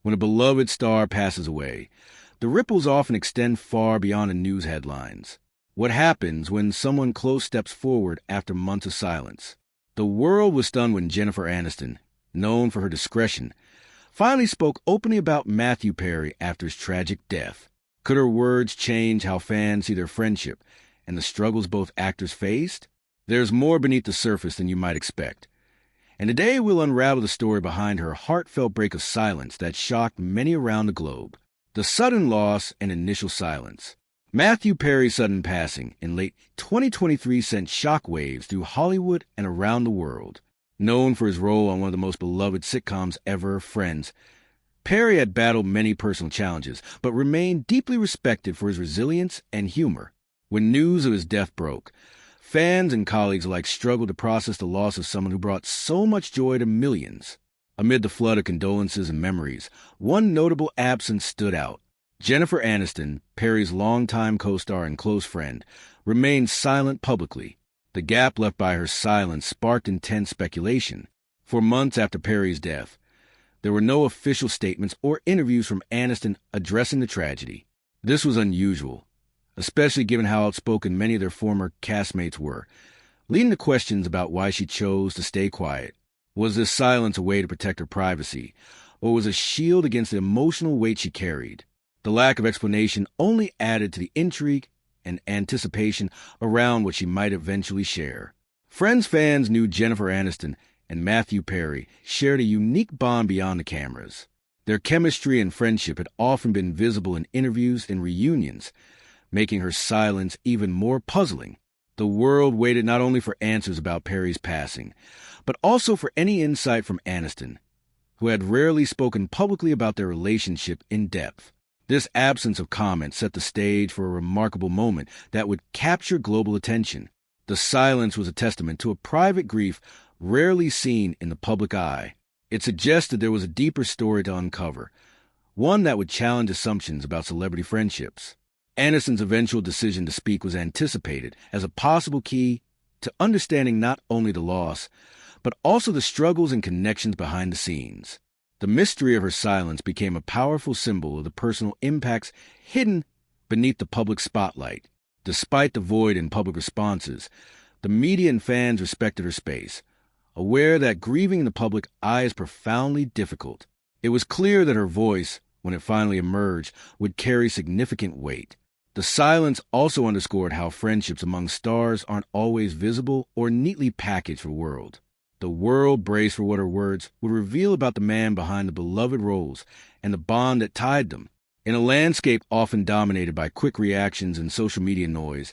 When a beloved star passes away, the ripples often extend far beyond the news headlines. What happens when someone close steps forward after months of silence? The world was stunned when Jennifer Aniston, known for her discretion, finally spoke openly about Matthew Perry after his tragic death. Could her words change how fans see their friendship and the struggles both actors faced? There's more beneath the surface than you might expect. And today we'll unravel the story behind her heartfelt break of silence that shocked many around the globe. The sudden loss and initial silence. Matthew Perry's sudden passing in late 2023 sent shockwaves through Hollywood and around the world. Known for his role on one of the most beloved sitcoms ever, Friends, Perry had battled many personal challenges, but remained deeply respected for his resilience and humor. When news of his death broke, fans and colleagues alike struggled to process the loss of someone who brought so much joy to millions. Amid the flood of condolences and memories, one notable absence stood out. Jennifer Aniston, Perry's longtime co-star and close friend, remained silent publicly. The gap left by her silence sparked intense speculation. For months after Perry's death, there were no official statements or interviews from Aniston addressing the tragedy. This was unusual, especially given how outspoken many of their former castmates were, leading to questions about why she chose to stay quiet. Was this silence a way to protect her privacy, or was it a shield against the emotional weight she carried? The lack of explanation only added to the intrigue and anticipation around what she might eventually share. Friends fans knew Jennifer Aniston and Matthew Perry shared a unique bond beyond the cameras. Their chemistry and friendship had often been visible in interviews and reunions, making her silence even more puzzling. The world waited not only for answers about Perry's passing, but also for any insight from Aniston, who had rarely spoken publicly about their relationship in depth. This absence of comment set the stage for a remarkable moment that would capture global attention. The silence was a testament to a private grief rarely seen in the public eye. It suggested there was a deeper story to uncover, one that would challenge assumptions about celebrity friendships. Aniston's eventual decision to speak was anticipated as a possible key to understanding not only the loss, but also the struggles and connections behind the scenes. The mystery of her silence became a powerful symbol of the personal impacts hidden beneath the public spotlight. Despite the void in public responses, the media and fans respected her space, aware that grieving in the public eye is profoundly difficult. It was clear that her voice, when it finally emerged, would carry significant weight. The silence also underscored how friendships among stars aren't always visible or neatly packaged for the world. The world braced for what her words would reveal about the man behind the beloved roles and the bond that tied them. In a landscape often dominated by quick reactions and social media noise,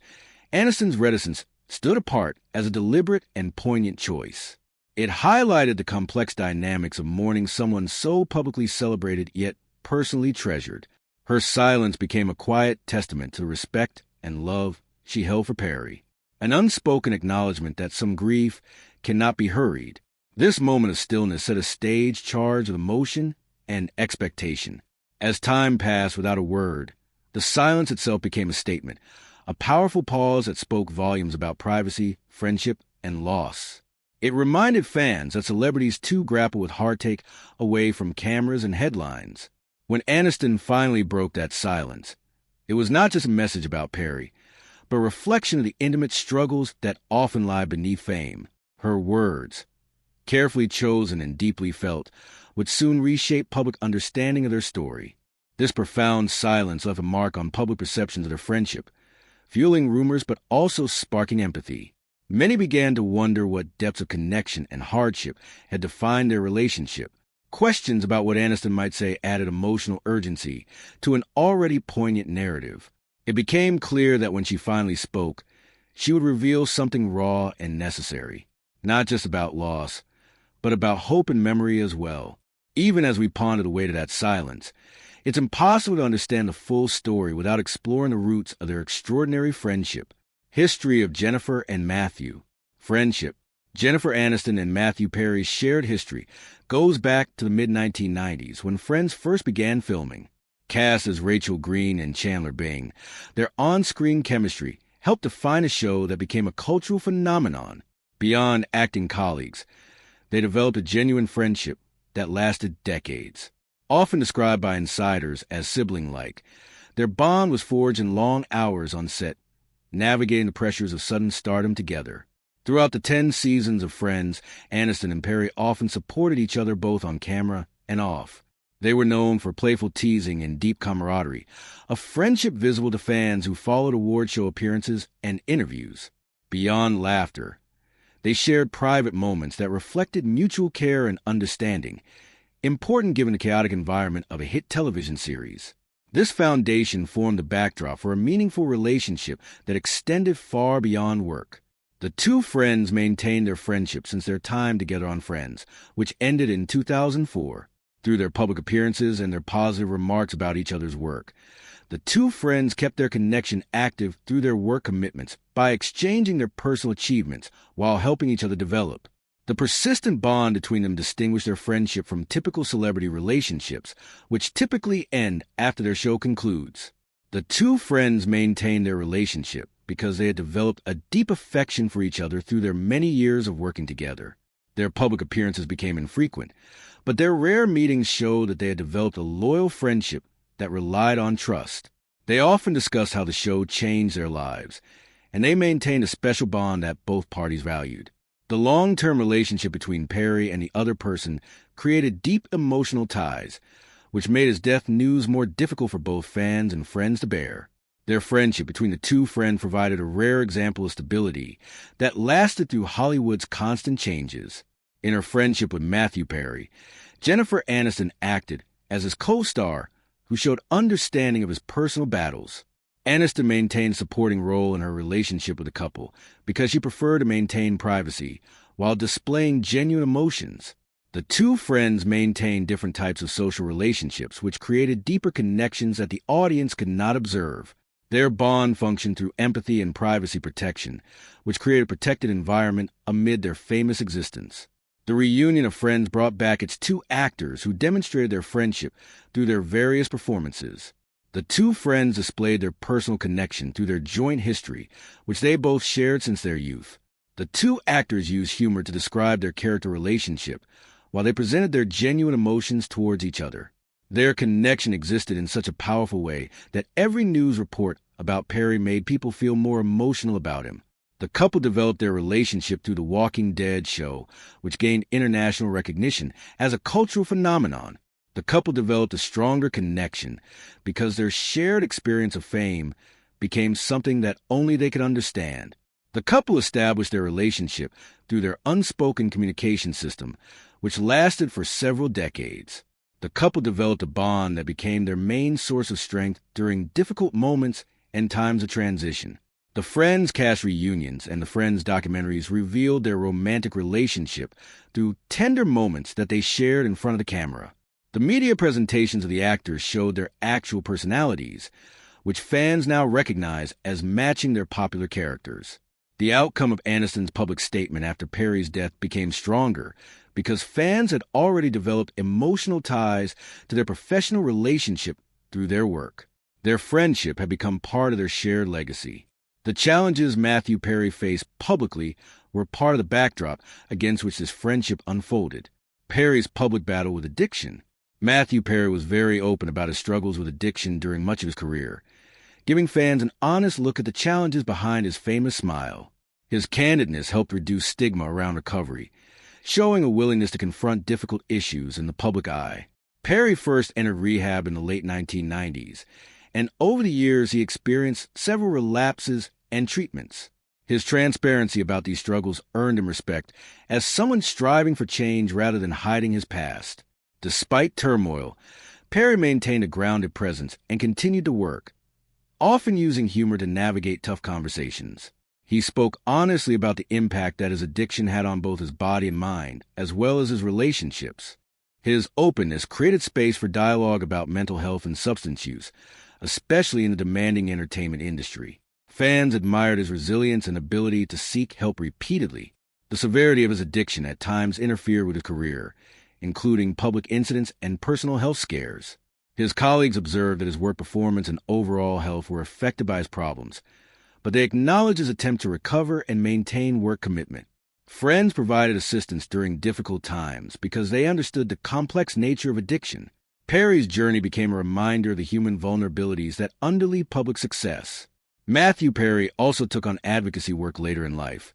Aniston's reticence stood apart as a deliberate and poignant choice. It highlighted the complex dynamics of mourning someone so publicly celebrated yet personally treasured. Her silence became a quiet testament to the respect and love she held for Perry, an unspoken acknowledgement that some grief cannot be hurried. This moment of stillness set a stage charged with emotion and expectation. As time passed without a word, the silence itself became a statement, a powerful pause that spoke volumes about privacy, friendship, and loss. It reminded fans that celebrities too grapple with heartache away from cameras and headlines. When Aniston finally broke that silence, it was not just a message about Perry, but a reflection of the intimate struggles that often lie beneath fame. Her words, carefully chosen and deeply felt, would soon reshape public understanding of their story. This profound silence left a mark on public perceptions of their friendship, fueling rumors but also sparking empathy. Many began to wonder what depths of connection and hardship had defined their relationship. Questions about what Aniston might say added emotional urgency to an already poignant narrative. It became clear that when she finally spoke, she would reveal something raw and necessary. Not just about loss, but about hope and memory as well. Even as we ponder the weight of that silence, it's impossible to understand the full story without exploring the roots of their extraordinary friendship. History of Jennifer and Matthew. Friendship. Jennifer Aniston and Matthew Perry's shared history goes back to the mid-1990s when Friends first began filming. Cast as Rachel Green and Chandler Bing, their on-screen chemistry helped define a show that became a cultural phenomenon. Beyond acting colleagues, they developed a genuine friendship that lasted decades. Often described by insiders as sibling-like, their bond was forged in long hours on set, navigating the pressures of sudden stardom together. Throughout the 10 seasons of Friends, Aniston and Perry often supported each other both on camera and off. They were known for playful teasing and deep camaraderie, a friendship visible to fans who followed award show appearances and interviews. Beyond laughter, they shared private moments that reflected mutual care and understanding, important given the chaotic environment of a hit television series. This foundation formed the backdrop for a meaningful relationship that extended far beyond work. The two friends maintained their friendship since their time together on Friends, which ended in 2004. Through their public appearances and their positive remarks about each other's work, the two friends kept their connection active through their work commitments by exchanging their personal achievements while helping each other develop. The persistent bond between them distinguished their friendship from typical celebrity relationships, which typically end after their show concludes. The two friends maintained their relationship because they had developed a deep affection for each other through their many years of working together. Their public appearances became infrequent, but their rare meetings showed that they had developed a loyal friendship that relied on trust. They often discussed how the show changed their lives, and they maintained a special bond that both parties valued. The long-term relationship between Perry and the other person created deep emotional ties, which made his death news more difficult for both fans and friends to bear. Their friendship between the two friends provided a rare example of stability that lasted through Hollywood's constant changes. In her friendship with Matthew Perry, Jennifer Aniston acted as his co-star who showed understanding of his personal battles. Aniston maintained a supporting role in her relationship with the couple because she preferred to maintain privacy while displaying genuine emotions. The two friends maintained different types of social relationships, which created deeper connections that the audience could not observe. Their bond functioned through empathy and privacy protection, which created a protected environment amid their famous existence. The reunion of Friends brought back its two actors who demonstrated their friendship through their various performances. The two friends displayed their personal connection through their joint history, which they both shared since their youth. The two actors used humor to describe their character relationship, while they presented their genuine emotions towards each other. Their connection existed in such a powerful way that every news report about Perry made people feel more emotional about him. The couple developed their relationship through The Walking Dead show, which gained international recognition as a cultural phenomenon. The couple developed a stronger connection because their shared experience of fame became something that only they could understand. The couple established their relationship through their unspoken communication system, which lasted for several decades. The couple developed a bond that became their main source of strength during difficult moments and times of transition. The Friends cast reunions and the Friends documentaries revealed their romantic relationship through tender moments that they shared in front of the camera. The media presentations of the actors showed their actual personalities, which fans now recognize as matching their popular characters. The outcome of Aniston's public statement after Perry's death became stronger because fans had already developed emotional ties to their professional relationship through their work. Their friendship had become part of their shared legacy. The challenges Matthew Perry faced publicly were part of the backdrop against which this friendship unfolded. Perry's public battle with addiction. Matthew Perry was very open about his struggles with addiction during much of his career, giving fans an honest look at the challenges behind his famous smile. His candidness helped reduce stigma around recovery, showing a willingness to confront difficult issues in the public eye. Perry first entered rehab in the late 1990s, and over the years he experienced several relapses and treatments. His transparency about these struggles earned him respect as someone striving for change rather than hiding his past. Despite turmoil, Perry maintained a grounded presence and continued to work, often using humor to navigate tough conversations. He spoke honestly about the impact that his addiction had on both his body and mind, as well as his relationships. His openness created space for dialogue about mental health and substance use, especially in the demanding entertainment industry. Fans admired his resilience and ability to seek help repeatedly. The severity of his addiction at times interfered with his career, including public incidents and personal health scares. His colleagues observed that his work performance and overall health were affected by his problems, but they acknowledged his attempt to recover and maintain work commitment. Friends provided assistance during difficult times because they understood the complex nature of addiction. Perry's journey became a reminder of the human vulnerabilities that underlie public success. Matthew Perry also took on advocacy work later in life,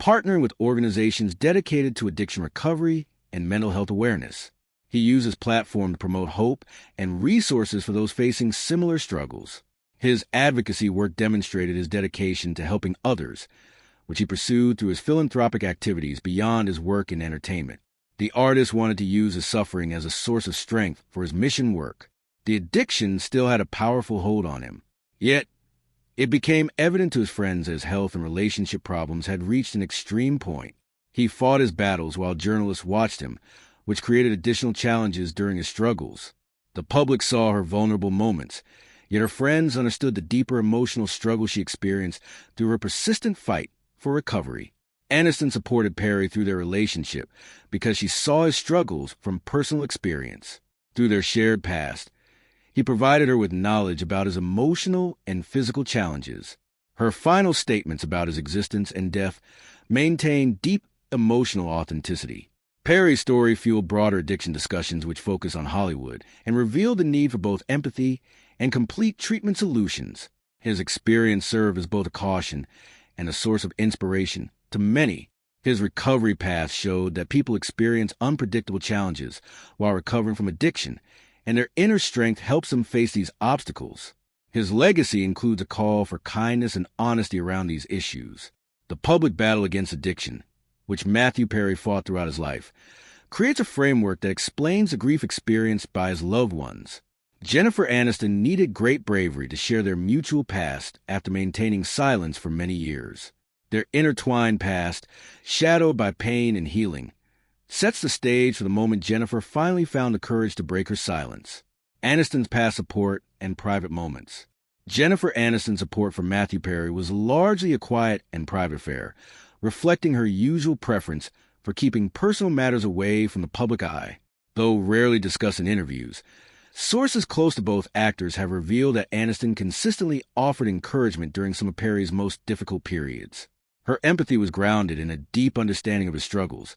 partnering with organizations dedicated to addiction recovery and mental health awareness. He used his platform to promote hope and resources for those facing similar struggles. His advocacy work demonstrated his dedication to helping others, which he pursued through his philanthropic activities beyond his work in entertainment. The artist wanted to use his suffering as a source of strength for his mission work. The addiction still had a powerful hold on him. Yet, it became evident to his friends that his health and relationship problems had reached an extreme point. He fought his battles while journalists watched him, which created additional challenges during his struggles. The public saw her vulnerable moments, yet her friends understood the deeper emotional struggle she experienced through her persistent fight for recovery. Aniston supported Perry through their relationship because she saw his struggles from personal experience. Through their shared past, he provided her with knowledge about his emotional and physical challenges. Her final statements about his existence and death maintained deep emotional authenticity. Perry's story fueled broader addiction discussions which focused on Hollywood and revealed the need for both empathy and complete treatment solutions. His experience served as both a caution and a source of inspiration to many. His recovery path showed that people experience unpredictable challenges while recovering from addiction, and their inner strength helps them face these obstacles. His legacy includes a call for kindness and honesty around these issues. The public battle against addiction, which Matthew Perry fought throughout his life, creates a framework that explains the grief experienced by his loved ones. Jennifer Aniston needed great bravery to share their mutual past after maintaining silence for many years. Their intertwined past, shadowed by pain and healing, sets the stage for the moment Jennifer finally found the courage to break her silence. Aniston's past support and private moments. Jennifer Aniston's support for Matthew Perry was largely a quiet and private affair, reflecting her usual preference for keeping personal matters away from the public eye. Though rarely discussed in interviews, sources close to both actors have revealed that Aniston consistently offered encouragement during some of Perry's most difficult periods. Her empathy was grounded in a deep understanding of his struggles,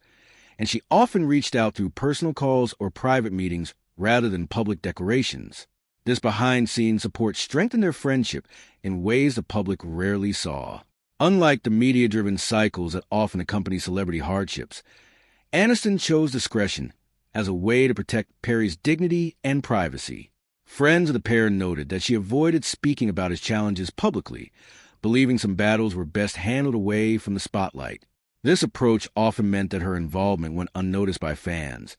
and she often reached out through personal calls or private meetings rather than public declarations. This behind-the-scenes support strengthened their friendship in ways the public rarely saw. Unlike the media-driven cycles that often accompany celebrity hardships, Aniston chose discretion as a way to protect Perry's dignity and privacy. Friends of the pair noted that she avoided speaking about his challenges publicly, believing some battles were best handled away from the spotlight. This approach often meant that her involvement went unnoticed by fans,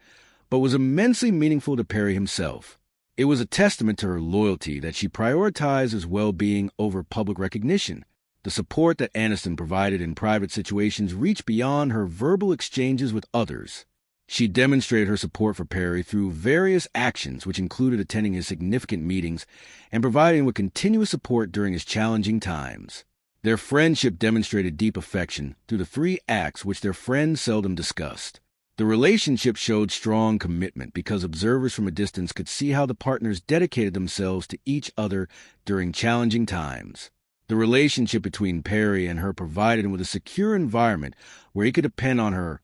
but was immensely meaningful to Perry himself. It was a testament to her loyalty that she prioritized his well-being over public recognition. The support that Aniston provided in private situations reached beyond her verbal exchanges with others. She demonstrated her support for Perry through various actions, which included attending his significant meetings and providing him with continuous support during his challenging times. Their friendship demonstrated deep affection through the 3 acts which their friends seldom discussed. The relationship showed strong commitment because observers from a distance could see how the partners dedicated themselves to each other during challenging times. The relationship between Perry and her provided him with a secure environment where he could depend on her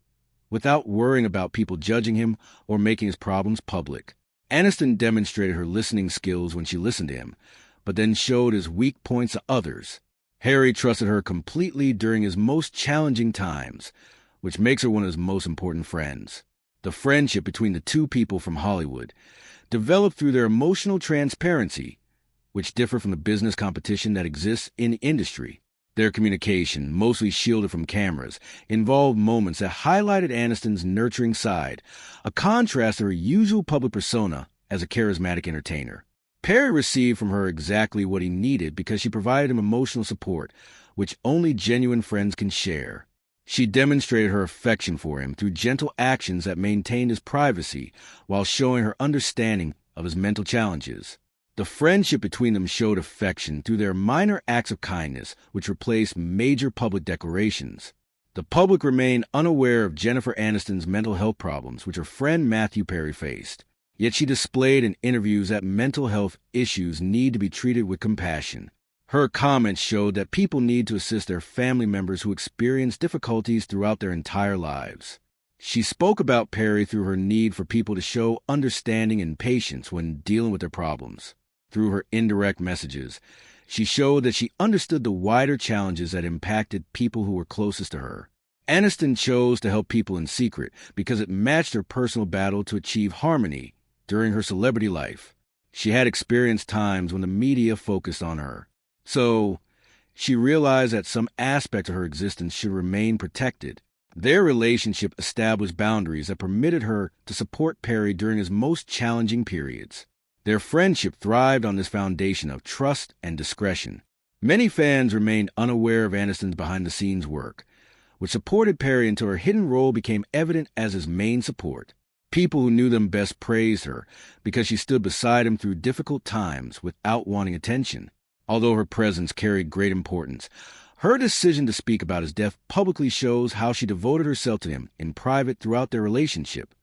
without worrying about people judging him or making his problems public. Aniston demonstrated her listening skills when she listened to him, but then showed his weak points to others. Harry trusted her completely during his most challenging times, which makes her one of his most important friends. The friendship between the 2 people from Hollywood developed through their emotional transparency, which differ from the business competition that exists in the industry. Their communication, mostly shielded from cameras, involved moments that highlighted Aniston's nurturing side, a contrast to her usual public persona as a charismatic entertainer. Perry received from her exactly what he needed because she provided him emotional support, which only genuine friends can share. She demonstrated her affection for him through gentle actions that maintained his privacy while showing her understanding of his mental challenges. The friendship between them showed affection through their minor acts of kindness, which replaced major public declarations. The public remained unaware of Jennifer Aniston's mental health problems, which her friend Matthew Perry faced. Yet she displayed in interviews that mental health issues need to be treated with compassion. Her comments showed that people need to assist their family members who experience difficulties throughout their entire lives. She spoke about Perry through her need for people to show understanding and patience when dealing with their problems. Through her indirect messages, she showed that she understood the wider challenges that impacted people who were closest to her. Aniston chose to help people in secret because it matched her personal battle to achieve harmony during her celebrity life. She had experienced times when the media focused on her. So, she realized that some aspect of her existence should remain protected. Their relationship established boundaries that permitted her to support Perry during his most challenging periods. Their friendship thrived on this foundation of trust and discretion. Many fans remained unaware of Aniston's behind-the-scenes work, which supported Perry until her hidden role became evident as his main support. People who knew them best praised her because she stood beside him through difficult times without wanting attention. Although her presence carried great importance, her decision to speak about his death publicly shows how she devoted herself to him in private throughout their relationship,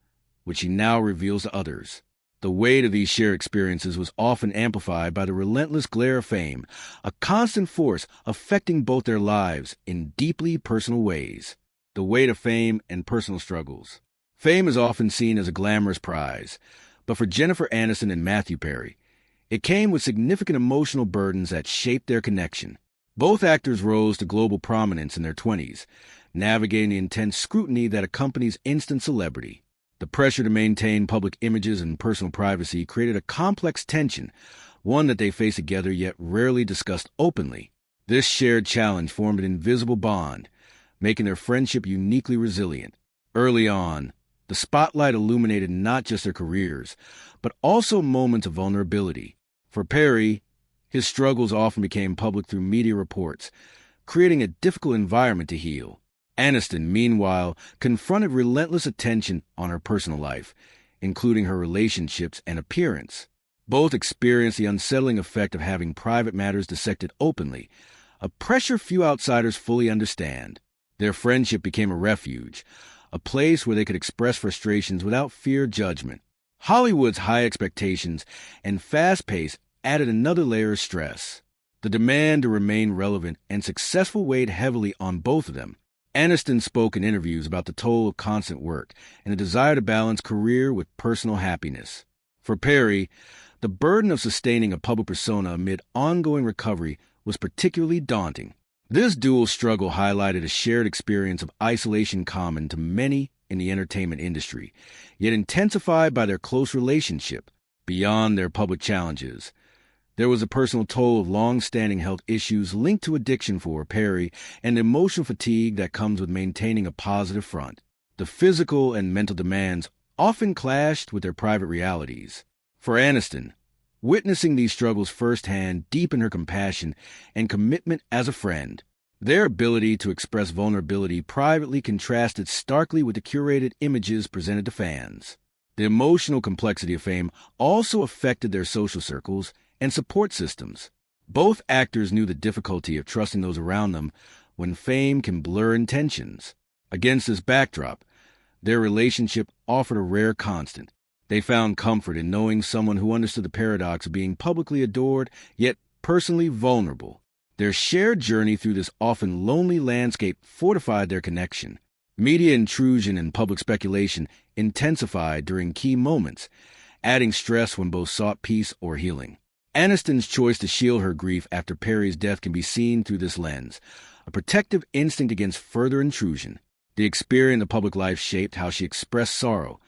which she now reveals to others. The weight of these shared experiences was often amplified by the relentless glare of fame, a constant force affecting both their lives in deeply personal ways. The weight of fame and personal struggles. Fame is often seen as a glamorous prize, but for Jennifer Aniston and Matthew Perry, it came with significant emotional burdens that shaped their connection. Both actors rose to global prominence in their 20s, navigating the intense scrutiny that accompanies instant celebrity. The pressure to maintain public images and personal privacy created a complex tension, one that they faced together yet rarely discussed openly. This shared challenge formed an invisible bond, making their friendship uniquely resilient. Early on, the spotlight illuminated not just their careers, but also moments of vulnerability. For Perry, his struggles often became public through media reports, creating a difficult environment to heal. Aniston, meanwhile, confronted relentless attention on her personal life, including her relationships and appearance. Both experienced the unsettling effect of having private matters dissected openly, a pressure few outsiders fully understand. Their friendship became a refuge, a place where they could express frustrations without fear of judgment. Hollywood's high expectations and fast pace added another layer of stress. The demand to remain relevant and successful weighed heavily on both of them. Aniston spoke in interviews about the toll of constant work and the desire to balance career with personal happiness. For Perry, the burden of sustaining a public persona amid ongoing recovery was particularly daunting. This dual struggle highlighted a shared experience of isolation common to many in the entertainment industry, yet intensified by their close relationship. Beyond their public challenges, there was a personal toll of long-standing health issues linked to addiction for Perry and the emotional fatigue that comes with maintaining a positive front. The physical and mental demands often clashed with their private realities. For Aniston, witnessing these struggles firsthand deepened her compassion and commitment as a friend. Their ability to express vulnerability privately contrasted starkly with the curated images presented to fans. The emotional complexity of fame also affected their social circles and support systems. Both actors knew the difficulty of trusting those around them when fame can blur intentions. Against this backdrop, their relationship offered a rare constant. They found comfort in knowing someone who understood the paradox of being publicly adored, yet personally vulnerable. Their shared journey through this often lonely landscape fortified their connection. Media intrusion and public speculation intensified during key moments, adding stress when both sought peace or healing. Aniston's choice to shield her grief after Perry's death can be seen through this lens, a protective instinct against further intrusion. The experience of public life shaped how she expressed sorrow,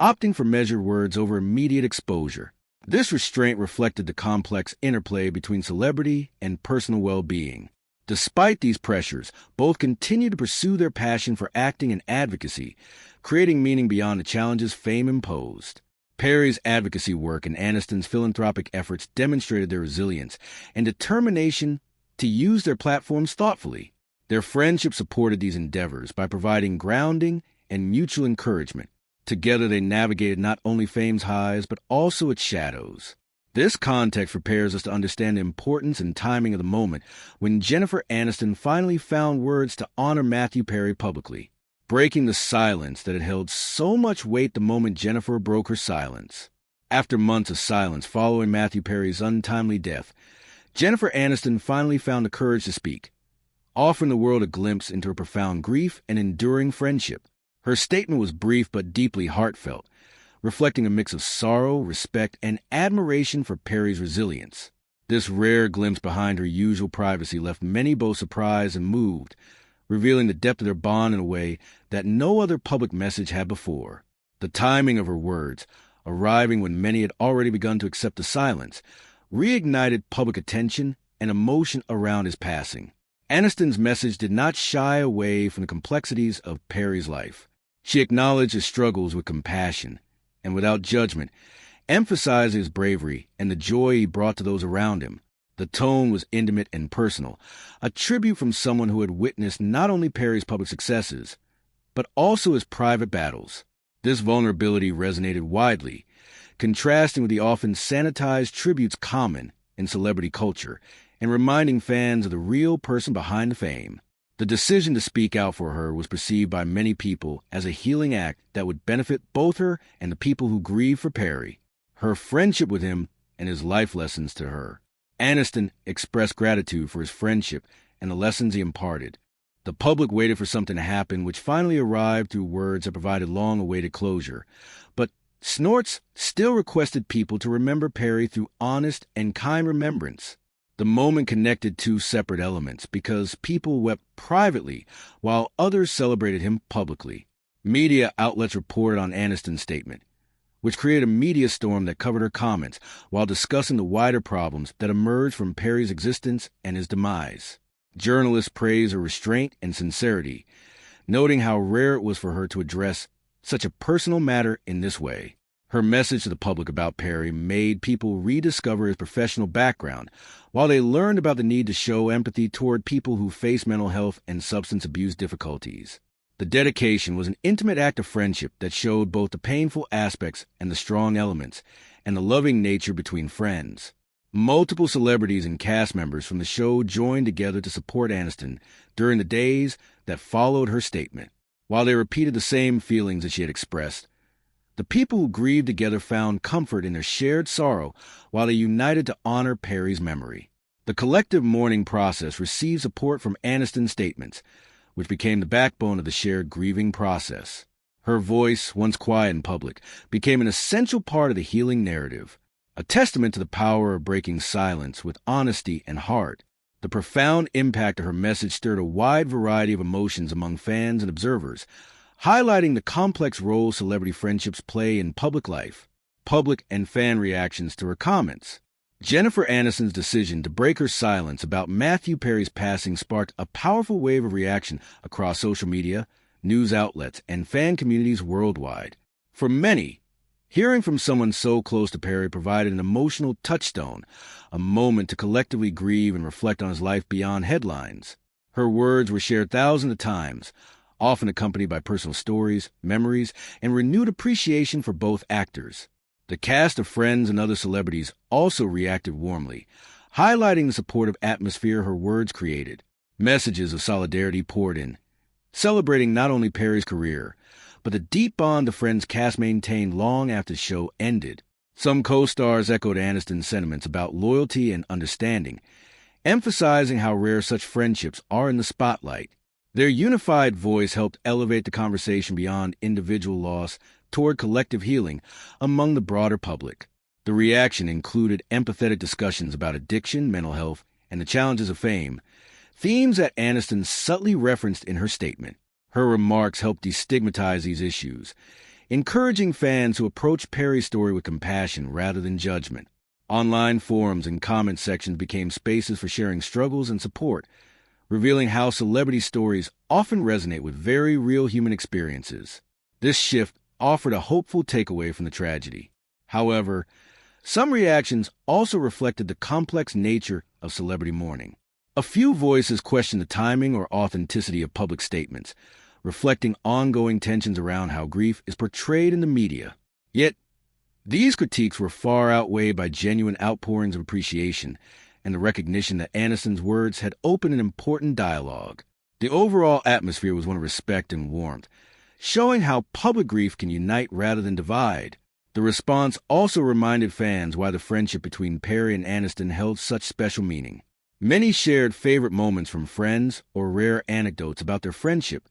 opting for measured words over immediate exposure. This restraint reflected the complex interplay between celebrity and personal well-being. Despite these pressures, both continued to pursue their passion for acting and advocacy, creating meaning beyond the challenges fame imposed. Perry's advocacy work and Aniston's philanthropic efforts demonstrated their resilience and determination to use their platforms thoughtfully. Their friendship supported these endeavors by providing grounding and mutual encouragement. Together they navigated not only fame's highs, but also its shadows. This context prepares us to understand the importance and timing of the moment when Jennifer Aniston finally found words to honor Matthew Perry publicly, breaking the silence that had held so much weight the moment Jennifer broke her silence. After months of silence following Matthew Perry's untimely death, Jennifer Aniston finally found the courage to speak, offering the world a glimpse into her profound grief and enduring friendship. Her statement was brief but deeply heartfelt, reflecting a mix of sorrow, respect, and admiration for Perry's resilience. This rare glimpse behind her usual privacy left many both surprised and moved, revealing the depth of their bond in a way that no other public message had before. The timing of her words, arriving when many had already begun to accept the silence, reignited public attention and emotion around his passing. Aniston's message did not shy away from the complexities of Perry's life. She acknowledged his struggles with compassion and without judgment, emphasized his bravery and the joy he brought to those around him. The tone was intimate and personal, a tribute from someone who had witnessed not only Perry's public successes, but also his private battles. This vulnerability resonated widely, contrasting with the often sanitized tributes common in celebrity culture and reminding fans of the real person behind the fame. The decision to speak out for her was perceived by many people as a healing act that would benefit both her and the people who grieve for Perry, her friendship with him, and his life lessons to her. Aniston expressed gratitude for his friendship and the lessons he imparted. The public waited for something to happen, which finally arrived through words that provided long-awaited closure. But Snorts still requested people to remember Perry through honest and kind remembrance. The moment connected two separate elements because people wept privately while others celebrated him publicly. Media outlets reported on Aniston's statement, which created a media storm that covered her comments while discussing the wider problems that emerged from Perry's existence and his demise. Journalists praised her restraint and sincerity, noting how rare it was for her to address such a personal matter in this way. Her message to the public about Perry made people rediscover his professional background, while they learned about the need to show empathy toward people who face mental health and substance abuse difficulties. The dedication was an intimate act of friendship that showed both the painful aspects and the strong elements, and the loving nature between friends. Multiple celebrities and cast members from the show joined together to support Aniston during the days that followed her statement. While they repeated the same feelings that she had expressed, the people who grieved together found comfort in their shared sorrow while they united to honor Perry's memory. The collective mourning process received support from Aniston's statements, which became the backbone of the shared grieving process. Her voice, once quiet in public, became an essential part of the healing narrative, a testament to the power of breaking silence with honesty and heart. The profound impact of her message stirred a wide variety of emotions among fans and observers, highlighting the complex role celebrity friendships play in public life. Public and fan reactions to her comments. Jennifer Aniston's decision to break her silence about Matthew Perry's passing sparked a powerful wave of reaction across social media, news outlets, and fan communities worldwide. For many, hearing from someone so close to Perry provided an emotional touchstone, a moment to collectively grieve and reflect on his life beyond headlines. Her words were shared thousands of times, often accompanied by personal stories, memories, and renewed appreciation for both actors. The cast of Friends and other celebrities also reacted warmly, highlighting the supportive atmosphere her words created. Messages of solidarity poured in, celebrating not only Perry's career, but the deep bond the Friends cast maintained long after the show ended. Some co-stars echoed Aniston's sentiments about loyalty and understanding, emphasizing how rare such friendships are in the spotlight. Their unified voice helped elevate the conversation beyond individual loss toward collective healing among the broader public. The reaction included empathetic discussions about addiction, mental health, and the challenges of fame, themes that Aniston subtly referenced in her statement. Her remarks helped destigmatize these issues, encouraging fans to approach Perry's story with compassion rather than judgment. Online forums and comment sections became spaces for sharing struggles and support, revealing how celebrity stories often resonate with very real human experiences. This shift offered a hopeful takeaway from the tragedy. However, some reactions also reflected the complex nature of celebrity mourning. A few voices questioned the timing or authenticity of public statements, reflecting ongoing tensions around how grief is portrayed in the media. Yet, these critiques were far outweighed by genuine outpourings of appreciation and the recognition that Aniston's words had opened an important dialogue. The overall atmosphere was one of respect and warmth, showing how public grief can unite rather than divide. The response also reminded fans why the friendship between Perry and Aniston held such special meaning. Many shared favorite moments from Friends or rare anecdotes about their friendship,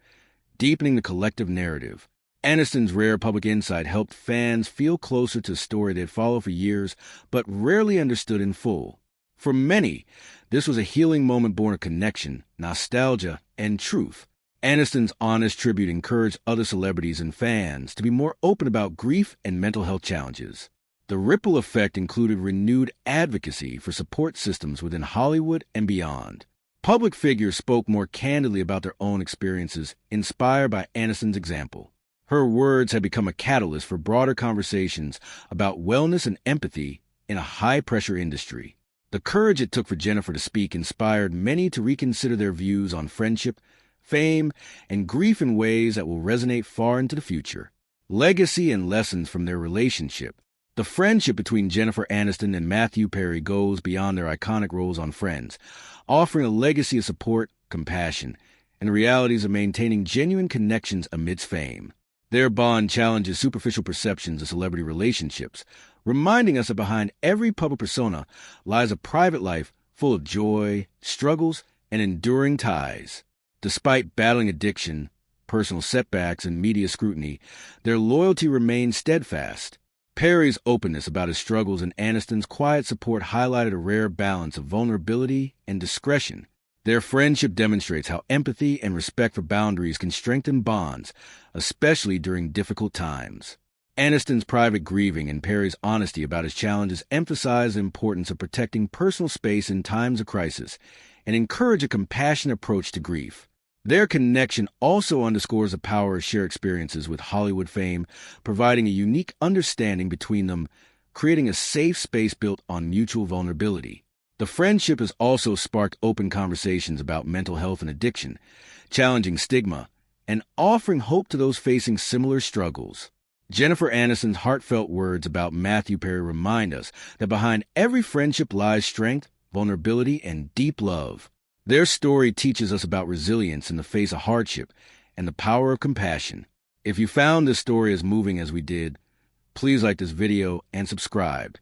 deepening the collective narrative. Aniston's rare public insight helped fans feel closer to a story they'd followed for years but rarely understood in full. For many, this was a healing moment born of connection, nostalgia, and truth. Aniston's honest tribute encouraged other celebrities and fans to be more open about grief and mental health challenges. The ripple effect included renewed advocacy for support systems within Hollywood and beyond. Public figures spoke more candidly about their own experiences, inspired by Aniston's example. Her words had become a catalyst for broader conversations about wellness and empathy in a high-pressure industry. The courage it took for Jennifer to speak inspired many to reconsider their views on friendship, fame, and grief in ways that will resonate far into the future. Legacy and lessons from their relationship. The friendship between Jennifer Aniston and Matthew Perry goes beyond their iconic roles on Friends, offering a legacy of support, compassion, and the realities of maintaining genuine connections amidst fame. Their bond challenges superficial perceptions of celebrity relationships, reminding us that behind every public persona lies a private life full of joy, struggles, and enduring ties. Despite battling addiction, personal setbacks, and media scrutiny, their loyalty remained steadfast. Perry's openness about his struggles and Aniston's quiet support highlighted a rare balance of vulnerability and discretion. Their friendship demonstrates how empathy and respect for boundaries can strengthen bonds, especially during difficult times. Aniston's private grieving and Perry's honesty about his challenges emphasize the importance of protecting personal space in times of crisis and encourage a compassionate approach to grief. Their connection also underscores the power of shared experiences with Hollywood fame, providing a unique understanding between them, creating a safe space built on mutual vulnerability. The friendship has also sparked open conversations about mental health and addiction, challenging stigma, and offering hope to those facing similar struggles. Jennifer Aniston's heartfelt words about Matthew Perry remind us that behind every friendship lies strength, vulnerability, and deep love. Their story teaches us about resilience in the face of hardship and the power of compassion. If you found this story as moving as we did, please like this video and subscribe.